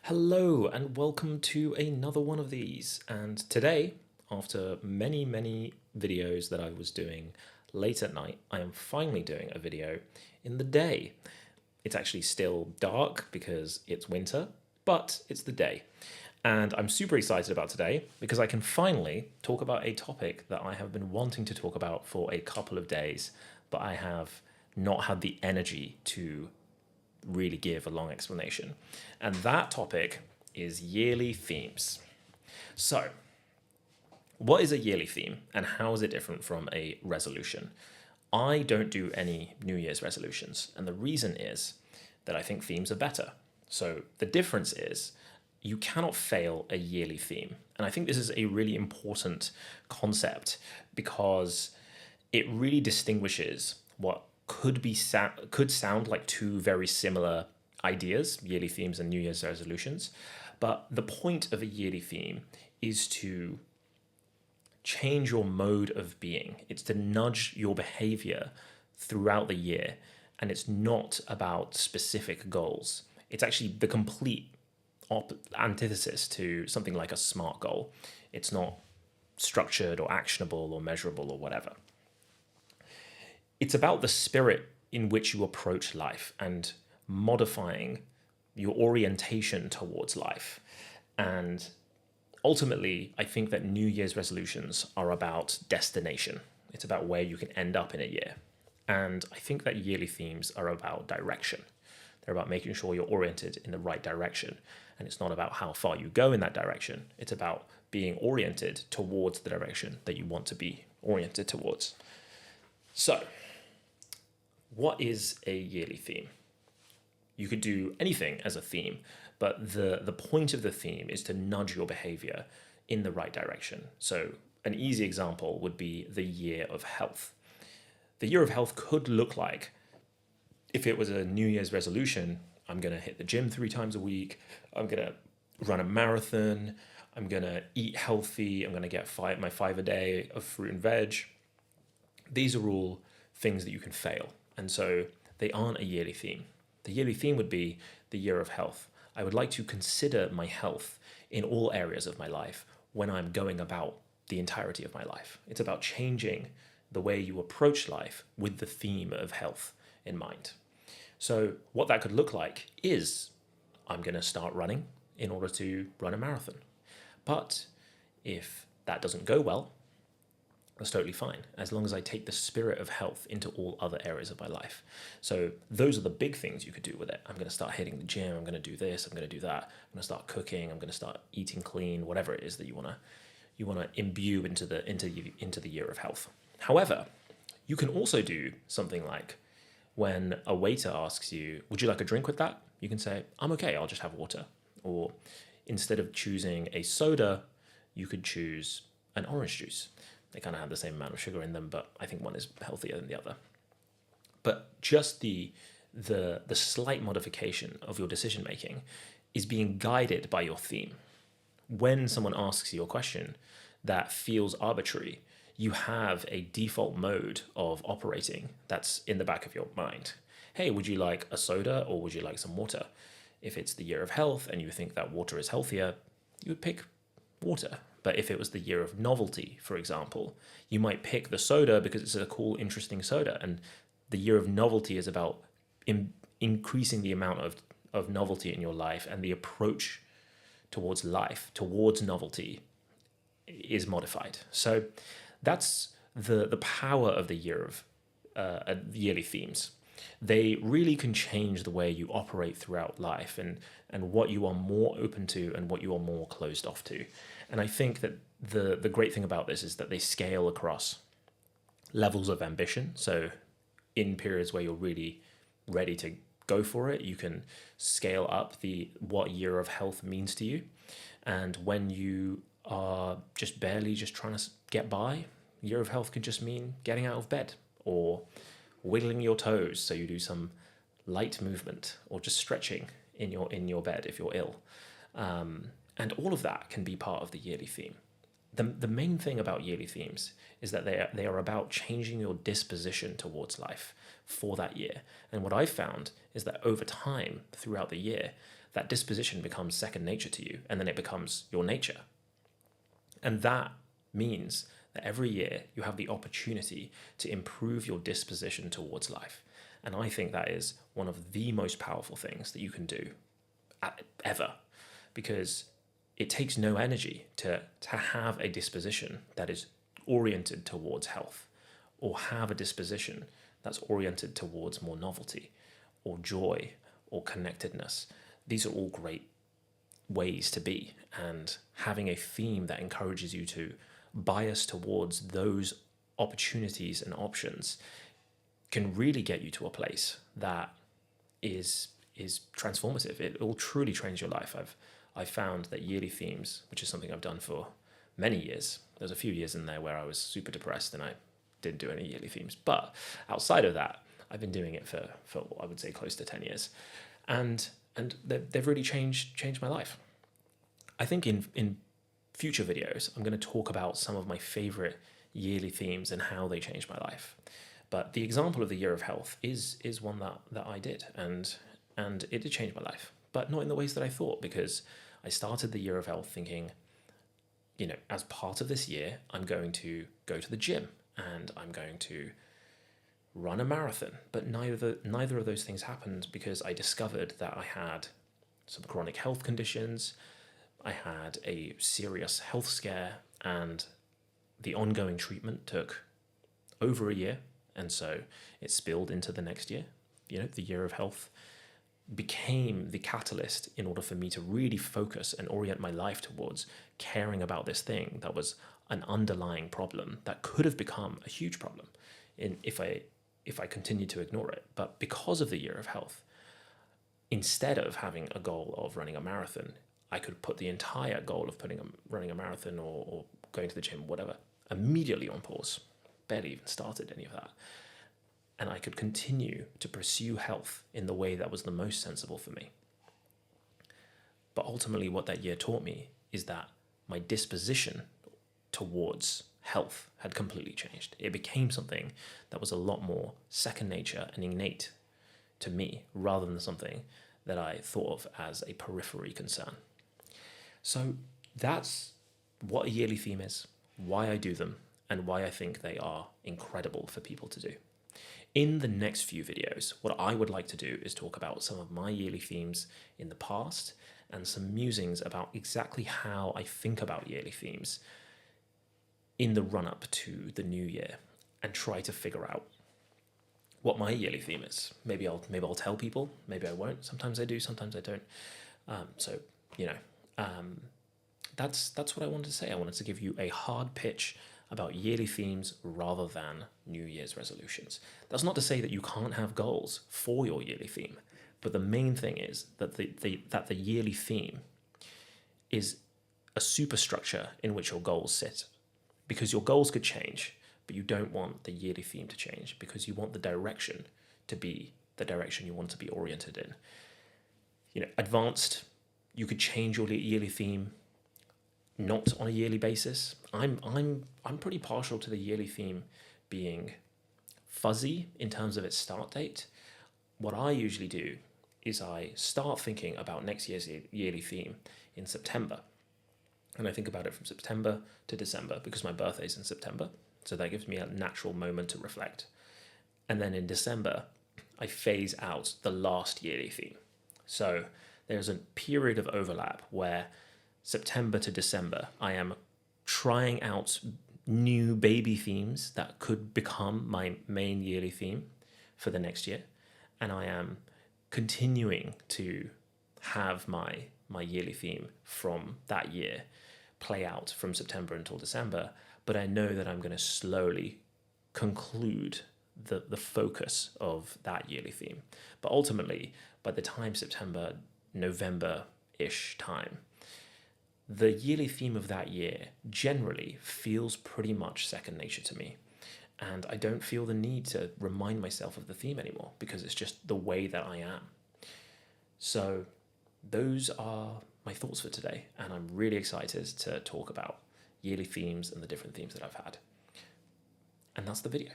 Hello and welcome to another one of these. And today, after many videos that I was doing late at night, I am finally doing a video in the day. It's actually still dark because it's winter, but it's the day. And I'm super excited about today because I can finally talk about a topic that I have been wanting to talk about for a couple of days, but I have not had the energy to really give a long explanation. And that topic is yearly themes. So, what is a yearly theme and how is it different from a resolution? I don't do any New Year's resolutions, and the reason is that I think themes are better. So, the difference is you cannot fail a yearly theme. And I think this is a really important concept because it really distinguishes what could sound like two very similar ideas, yearly themes and New Year's resolutions. But the point of a yearly theme is to change your mode of being. It's to nudge your behavior throughout the year. And it's not about specific goals. It's actually the complete antithesis to something like a SMART goal. It's not structured or actionable or measurable or whatever. It's about the spirit in which you approach life and modifying your orientation towards life. And ultimately, I think that New Year's resolutions are about destination. It's about where you can end up in a year. And I think that yearly themes are about direction. They're about making sure you're oriented in the right direction. And it's not about how far you go in that direction. It's about being oriented towards the direction that you want to be oriented towards. So, what is a yearly theme? You could do anything as a theme, but the point of the theme is to nudge your behavior in the right direction. So an easy example would be the year of health. The year of health could look like, if it was a New Year's resolution, I'm going to hit the gym 3 times a week, I'm going to run a marathon, I'm going to eat healthy, I'm going to get my 5 a day of fruit and veg. These are all things that you can fail. And so they aren't a yearly theme. The yearly theme would be the year of health. I would like to consider my health in all areas of my life when I'm going about the entirety of my life. It's about changing the way you approach life with the theme of health in mind. So what that could look like is I'm going to start running in order to run a marathon. But if that doesn't go well, that's totally fine, as long as I take the spirit of health into all other areas of my life. So those are the big things you could do with it. I'm going to start hitting the gym. I'm going to do this. I'm going to do that. I'm going to start cooking. I'm going to start eating clean. Whatever it is that you want to imbue into the year of health. However, you can also do something like when a waiter asks you, "Would you like a drink with that?" You can say, "I'm okay. I'll just have water." Or instead of choosing a soda, you could choose an orange juice. They kind of have the same amount of sugar in them, but I think one is healthier than the other. But just the slight modification of your decision making is being guided by your theme. When someone asks you a question that feels arbitrary, you have a default mode of operating that's in the back of your mind. Hey, would you like a soda or would you like some water? If it's the year of health and you think that water is healthier, you would pick water. But if it was the year of novelty, for example, you might pick the soda because it's a cool, interesting soda. And the year of novelty is about increasing the amount of novelty in your life, and the approach towards life, towards novelty, is modified. So that's the power of the year of yearly themes. They really can change the way you operate throughout life and what you are more open to and what you are more closed off to. And I think that the great thing about this is that they scale across levels of ambition. So in periods where you're really ready to go for it, you can scale up what year of health means to you. And when you are just barely just trying to get by, year of health could just mean getting out of bed or wiggling your toes so you do some light movement, or just stretching in your bed if you're ill. And all of that can be part of the yearly theme. The main thing about yearly themes is that they are about changing your disposition towards life for that year. And what I've found is that over time, throughout the year, that disposition becomes second nature to you, and then it becomes your nature. And that means that every year you have the opportunity to improve your disposition towards life. And I think that is one of the most powerful things that you can do ever, because it takes no energy to have a disposition that is oriented towards health, or have a disposition that's oriented towards more novelty or joy or connectedness. These are all great ways to be, and having a theme that encourages you to bias towards those opportunities and options can really get you to a place that is transformative. It will truly change your life. I've found that yearly themes, which is something I've done for many years. There's a few years in there where I was super depressed and I didn't do any yearly themes. But outside of that, I've been doing it for I would say close to 10 years. And they've really changed my life. I think in future videos, I'm going to talk about some of my favorite yearly themes and how they changed my life. But the example of the Year of Health is one that I did, and it did change my life, but not in the ways that I thought, because I started the Year of Health thinking, as part of this year, I'm going to go to the gym and I'm going to run a marathon. But neither of those things happened, because I discovered that I had some chronic health conditions. I had a serious health scare, and the ongoing treatment took over a year. And so it spilled into the next year. The Year of Health became the catalyst in order for me to really focus and orient my life towards caring about this thing that was an underlying problem that could have become a huge problem if I continued to ignore it. But because of the Year of Health, instead of having a goal of running a marathon, I could put the entire goal of running a marathon or going to the gym, whatever, immediately on pause. Barely even started any of that. And I could continue to pursue health in the way that was the most sensible for me. But ultimately, what that year taught me is that my disposition towards health had completely changed. It became something that was a lot more second nature and innate to me, rather than something that I thought of as a periphery concern. So that's what a yearly theme is, why I do them, and why I think they are incredible for people to do. In the next few videos, what I would like to do is talk about some of my yearly themes in the past and some musings about exactly how I think about yearly themes in the run-up to the new year, and try to figure out what my yearly theme is. Maybe I'll tell people, maybe I won't. Sometimes I do, sometimes I don't. That's what I wanted to say. I wanted to give you a hard pitch about yearly themes rather than New Year's resolutions. That's not to say that you can't have goals for your yearly theme, but the main thing is that the yearly theme is a superstructure in which your goals sit, because your goals could change, but you don't want the yearly theme to change, because you want the direction to be the direction you want to be oriented in. Advanced, you could change your yearly theme not on a yearly basis. I'm pretty partial to the yearly theme being fuzzy in terms of its start date. What I usually do is I start thinking about next year's yearly theme in September. And I think about it from September to December, because my birthday's in September. So that gives me a natural moment to reflect. And then in December, I phase out the last yearly theme. So there's a period of overlap where September to December, I am trying out new baby themes that could become my main yearly theme for the next year. And I am continuing to have my yearly theme from that year play out from September until December. But I know that I'm going to slowly conclude the focus of that yearly theme. But ultimately, by the time September, November-ish time, the yearly theme of that year generally feels pretty much second nature to me. And I don't feel the need to remind myself of the theme anymore, because it's just the way that I am. So those are my thoughts for today. And I'm really excited to talk about yearly themes and the different themes that I've had. And that's the video.